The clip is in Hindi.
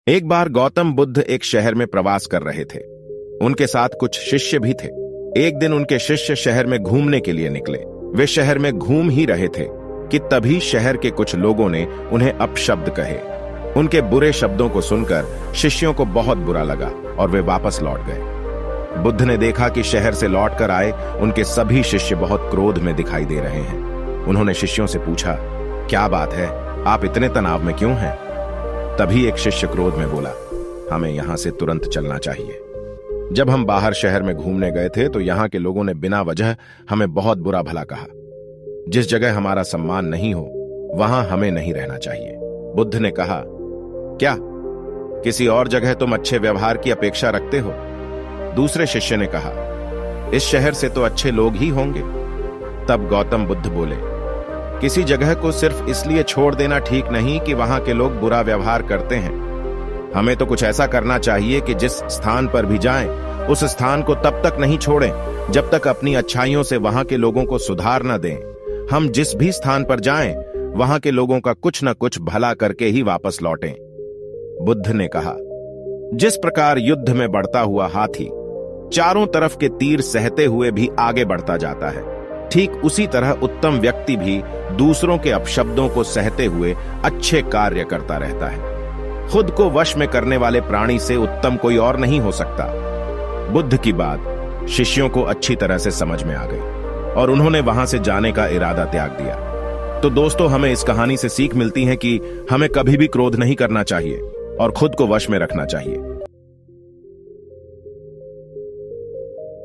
एक बार गौतम बुद्ध एक शहर में प्रवास कर रहे थे। उनके साथ कुछ शिष्य भी थे। एक दिन उनके शिष्य शहर में घूमने के लिए निकले। वे शहर में घूम ही रहे थे कि तभी शहर के कुछ लोगों ने उन्हें अपशब्द कहे। उनके बुरे शब्दों को सुनकर शिष्यों को बहुत बुरा लगा और वे वापस लौट गए। बुद्ध ने देखा कि शहर से लौटकर आए उनके सभी शिष्य बहुत क्रोध में दिखाई दे रहे हैं। उन्होंने शिष्यों से पूछा, क्या बात है, आप इतने तनाव में क्यों हैं? तभी एक शिष्य क्रोध में बोला, हमें यहां से तुरंत चलना चाहिए। जब हम बाहर शहर में घूमने गए थे तो यहां के लोगों ने बिना वजह हमें बहुत बुरा भला कहा। जिस जगह हमारा सम्मान नहीं हो वहां हमें नहीं रहना चाहिए। बुद्ध ने कहा, क्या किसी और जगह तुम अच्छे व्यवहार की अपेक्षा रखते हो? दूसरे शिष्य ने कहा, इस शहर से तो अच्छे लोग ही होंगे। तब गौतम बुद्ध बोले, किसी जगह को सिर्फ इसलिए छोड़ देना ठीक नहीं कि वहां के लोग बुरा व्यवहार करते हैं। हमें तो कुछ ऐसा करना चाहिए कि जिस स्थान पर भी जाएं, उस स्थान को तब तक नहीं छोड़ें जब तक अपनी अच्छाइयों से वहां के लोगों को सुधार न दें। हम जिस भी स्थान पर जाएं, वहां के लोगों का कुछ न कुछ भला करके ही वापस लौटें। बुद्ध ने कहा, जिस प्रकार युद्ध में बढ़ता हुआ हाथी चारों तरफ के तीर सहते हुए भी आगे बढ़ता जाता है, ठीक उसी तरह उत्तम व्यक्ति भी दूसरों के अपशब्दों को सहते हुए अच्छे कार्य करता रहता है। खुद को वश में करने वाले प्राणी से उत्तम कोई और नहीं हो सकता। बुद्ध की बात शिष्यों को अच्छी तरह से समझ में आ गई और उन्होंने वहां से जाने का इरादा त्याग दिया। तो दोस्तों, हमें इस कहानी से सीख मिलती है कि हमें कभी भी क्रोध नहीं करना चाहिए और खुद को वश में रखना चाहिए।